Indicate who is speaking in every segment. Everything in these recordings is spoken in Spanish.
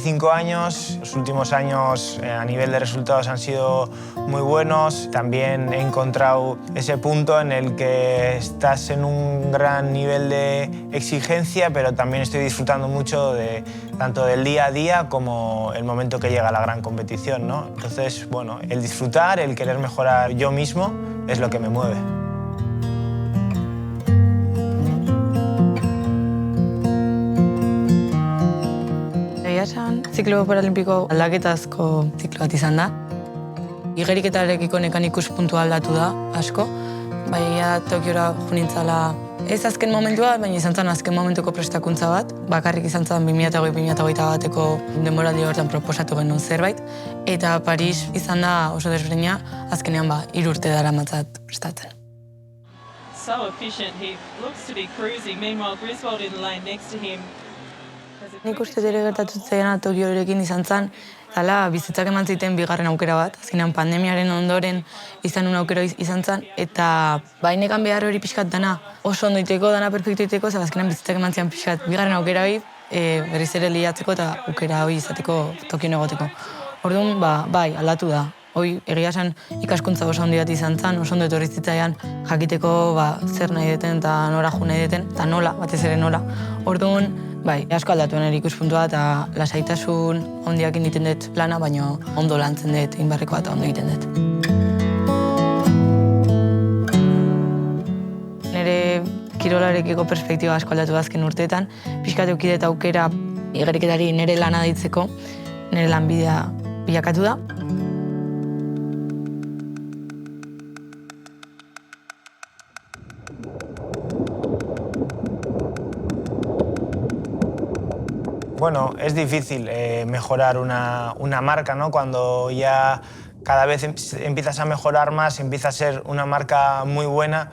Speaker 1: 25 años, los últimos años a nivel de resultados han sido muy buenos. También he encontrado ese punto en el que estás en un gran nivel de exigencia, pero también estoy disfrutando mucho tanto del día a día como el momento que llega la gran competición, ¿no? Entonces, bueno, el disfrutar, el querer mejorar yo mismo es lo que me mueve.
Speaker 2: Ziklo paralimpiko aldaketazko ziklo bat izan da. Igeriketarekiko nekan ikuspuntua aldatu da, asko. Baina Tokiora junintzala ez azken momentua, baina izan zen azken momentuko prestakuntza bat. Bakarrik izan zen 2020-2021 bateko denboraldi horretan proposatu genuen zerbait. Eta Paris izan da oso desberdina, azkenean 3 urte daramatzat prestatzen.
Speaker 3: So efficient, he looks to be cruising. Meanwhile, Griswold in the lane next to him.
Speaker 2: Nik uste ere gertatu zitzaiena Tokiorekin izan zen, dela bizitzak eman ziten bigarren aukera bat. Azkenean pandemiaren ondoren izan un aukera izan zen, eta bainekan behar hori pixkat dana oso ondo iteko, dana perfektu iteko, azkenean bizitzak eman zian pixkat bigarren aukera hori berriz ere liatzeko eta aukera hori izateko Tokion egoteko. Orduan, bai, aldatu da. Hoi, egia esan ikaskuntza oso handi bat izan zen, oso ondo etorri zitzaian jakiteko zer nahi deten eta nora jo nahi deten, eta nola, batez ere nola. Orduan, bai, asko aldatu nire ikuspuntua eta lasaitasun handiak egiten dut plana, baina ondo lantzen dut, inbarrekoa eta ondo egiten dut. Nire kirolarekiko perspektiba asko aldatu azken urteetan, pixkat eduki dut aukera igeriketari nire lana deitzeko, nire lanbidea bilakatu da.
Speaker 1: Bueno, es difícil mejorar una marca, ¿no? Cuando ya cada vez empiezas a mejorar más, empieza a ser una marca muy buena,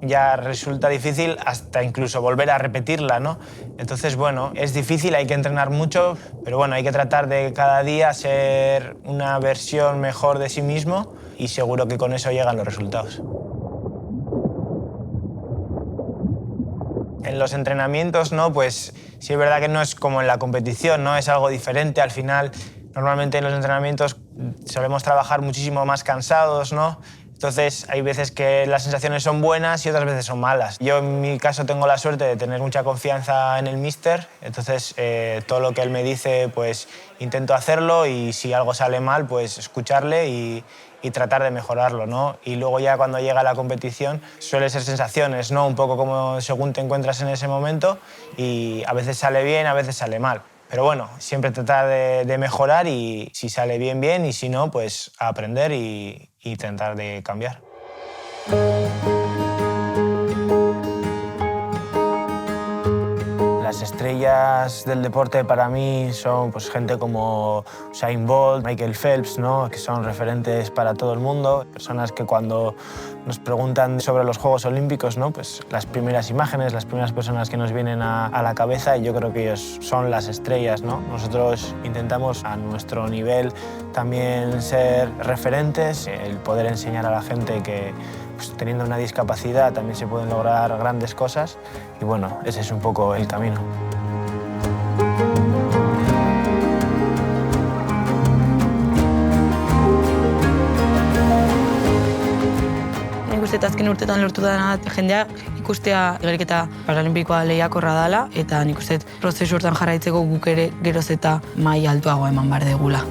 Speaker 1: ya resulta difícil hasta incluso volver a repetirla, ¿no? Entonces, bueno, es difícil, hay que entrenar mucho, pero bueno, hay que tratar de cada día ser una versión mejor de sí mismo y seguro que con eso llegan los resultados. En los entrenamientos, ¿no? Pues sí es verdad que no es como en la competición, ¿no? Es algo diferente. Al final, normalmente en los entrenamientos solemos trabajar muchísimo más cansados, ¿no? Entonces hay veces que las sensaciones son buenas y otras veces son malas. Yo en mi caso tengo la suerte de tener mucha confianza en el míster, entonces todo lo que él me dice pues intento hacerlo y si algo sale mal pues escucharle y tratar de mejorarlo, ¿no? Y luego ya cuando llega la competición suele ser sensaciones, ¿no? Un poco como según te encuentras en ese momento y a veces sale bien, a veces sale mal. Pero bueno, siempre tratar de mejorar y si sale bien, bien, y si no, pues a aprender y tratar de cambiar. Las estrellas del deporte para mí son pues, gente como Usain Bolt, Michael Phelps, ¿no? Que son referentes para todo el mundo. Personas que cuando nos preguntan sobre los Juegos Olímpicos, ¿no? Pues las primeras imágenes, las primeras personas que nos vienen a la cabeza, y yo creo que ellos son las estrellas, ¿no? Nosotros intentamos a nuestro nivel también ser referentes, el poder enseñar a la gente que pues, teniendo una discapacidad también se pueden lograr grandes cosas y bueno, ese es un poco el camino.
Speaker 2: Nik uste azken urtetan lortu dena jendea ikustea igeriketa paralimpikoa lehiakorra dela eta nik uste prozesu hortan jarraitzeko guk ere geroz eta maila altuago eman behar degula.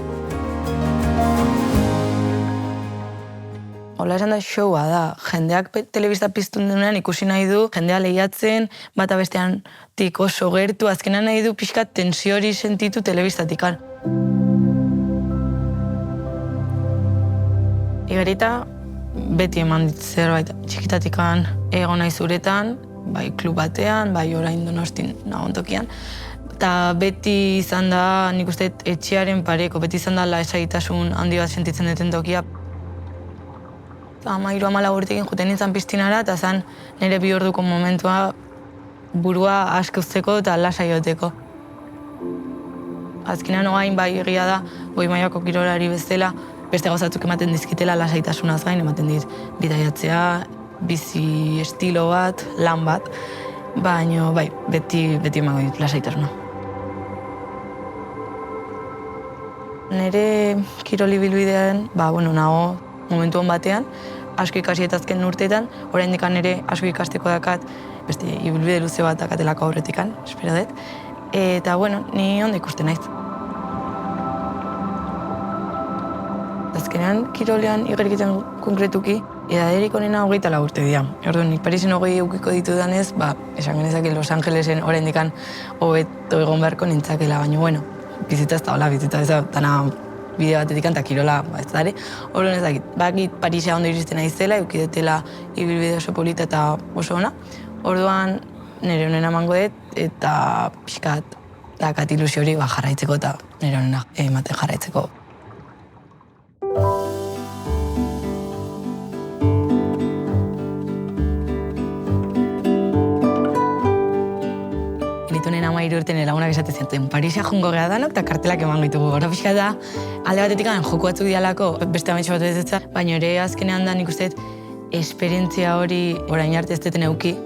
Speaker 2: Hola esan da showa da, jendeak telebista piztun denean ikusi nahi du, jendea lehiatzen, bata bestean oso gertu, azkenan nahi du pixkat tensio hori sentitu telebistatikan. Igerita beti eman dit zerbait txikitatikan egon nahi zuretan, bai klub batean, bai orain Donostin nagon tokian. Eta beti izan da, nik uste etxearen pareko, beti izan da lasaitasun handi bat sentitzen duten tokia. 13-14 urtekin juten nintzen piztinara eta zen nire 2 orduko momentua burua aske uzteko eta lasai egoteko. Azkenean orain bai egia da, goi mailako kirolari bezala, beste gauzatzuk ematen dizkitela lasaitasunaz gain, ematen dit bidaiatzea, bizi estilo bat, lan bat, baina bai, beti emango dit lasaitasuna. Nire kirol ibilbidean, nago momentu hon batean, asko ikasi eta azken urteetan, oraindik ere asko ikasteko dakat, beste ibilbide luze bat dakatelako aurretikan, espero dut. Eta, ni ondo ikusten naiz. Azkenean, kirolean igeriketan konkretuki, edaderik onena 24 urte dira. Orduan, nik Parisen 20 eukiko ditudanez, esan genezake Los Angelesen oraindik hobeto egon beharko nintzakela, baina, bizitza ez da hola, bizitza ez da, dana bide batetik eta kirola ez da ere. Orduan ez dakit, bakit Parisa ondo iristen naizela, eukidetela ibilbide oso polita eta oso ona. Orduan, nire honena emango dut, eta pixkat dakat ilusio hori jarraitzeko eta nire honena ematen jarraitzeko. Elitonen 13 urten lagunak esate zenuten, Parisa jungo gara danok eta kartelak emango ditugu. Hora pixka da, alde batetik joko batzuk dialako, beste ametxo bat ez baina ere azkenean da nik uste esperientzia hori orain arte ez deten euki,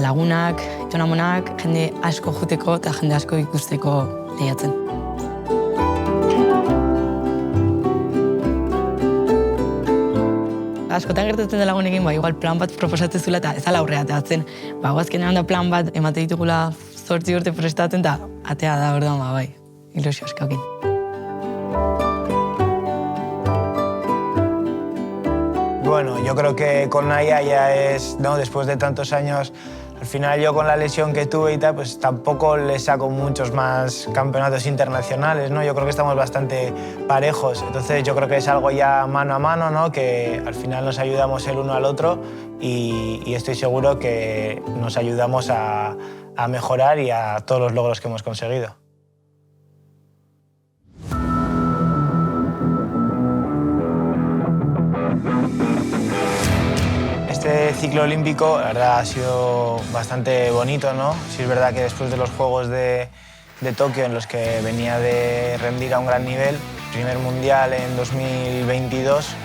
Speaker 2: lagunak, tonamonak, jende asko juteko eta jende asko ikusteko lehiatzen. Askotan gertatzen da lagunekin, igual plan bat proposatzen zula eta ez ala aurrea ateatzen. Azkenean da plan bat emate ditugula 8 urte prestatzen eta atea da, orduan, ilusio askokin.
Speaker 1: Bueno, yo creo que con Naya ya es, ¿no? Después de tantos años, al final yo con la lesión que tuve y tal, pues tampoco le saco muchos más campeonatos internacionales, ¿no? Yo creo que estamos bastante parejos, entonces yo creo que es algo ya mano a mano, ¿no? Que al final nos ayudamos el uno al otro y estoy seguro que nos ayudamos a mejorar y a todos los logros que hemos conseguido. Este ciclo olímpico, la verdad, ha sido bastante bonito, ¿no? Sí es verdad que después de los Juegos de Tokio, en los que venía de rendir a un gran nivel, primer mundial en 2022,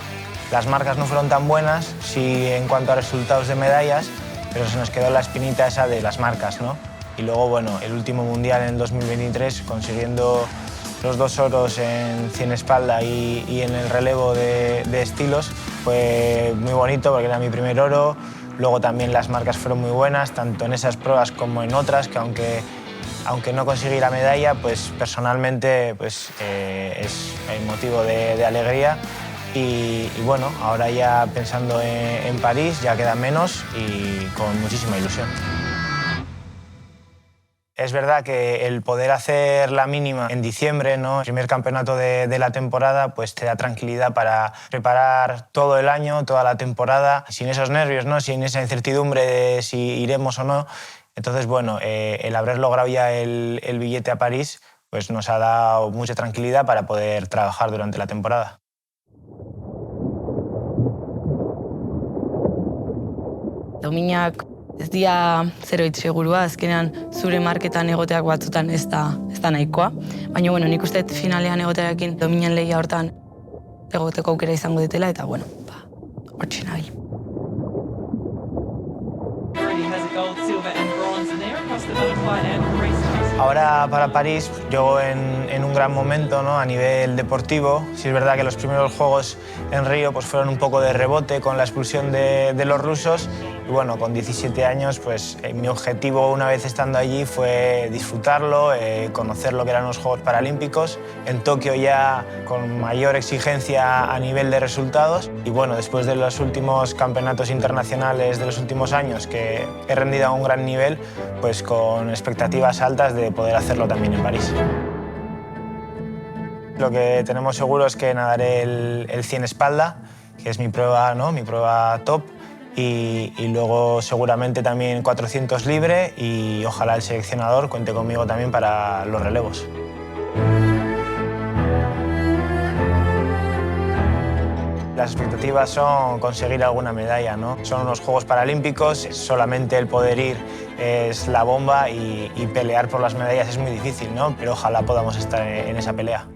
Speaker 1: las marcas no fueron tan buenas, sí en cuanto a resultados de medallas, pero se nos quedó la espinita esa de las marcas, ¿no? Y luego, el último mundial en 2023, consiguiendo los 2 oros en 100 espalda y en el relevo de estilos, fue muy bonito porque era mi primer oro. Luego también las marcas fueron muy buenas, tanto en esas pruebas como en otras, que aunque no conseguí la medalla, pues personalmente es motivo de alegría. Y ahora ya pensando en París, ya queda menos y con muchísima ilusión. Es verdad que el poder hacer la mínima en diciembre, ¿no? El primer campeonato de la temporada, pues te da tranquilidad para preparar todo el año, toda la temporada, sin esos nervios, ¿no? Sin esa incertidumbre de si iremos o no. Entonces, el haber logrado ya el billete a París, pues nos ha dado mucha tranquilidad para poder trabajar durante la temporada.
Speaker 2: Dominak ez dira zeroit segurua, azkenean zure marketan egoteak batzutan ez da nahikoa. Baina, nik uste finalean egotearekin Dominan lehia hortan egoteko aukera izango dutela, eta, hortxe nabil.
Speaker 1: Ahora para París llego en un gran momento, ¿no? A nivel deportivo. Sí es verdad que los primeros Juegos en Río pues fueron un poco de rebote con la expulsión de los rusos y con 17 años pues mi objetivo una vez estando allí fue disfrutarlo, conocer lo que eran los Juegos Paralímpicos. En Tokio ya con mayor exigencia a nivel de resultados y después de los últimos campeonatos internacionales de los últimos años que he rendido a un gran nivel, pues con expectativas altas de poder hacerlo también en París. Lo que tenemos seguro es que nadaré el 100 espalda, que es mi prueba, ¿no? Mi prueba top, y luego seguramente también 400 libre y ojalá el seleccionador cuente conmigo también para los relevos. Las expectativas son conseguir alguna medalla, ¿no? Son unos Juegos Paralímpicos, solamente el poder ir es la bomba y pelear por las medallas es muy difícil, ¿no? Pero ojalá podamos estar en esa pelea.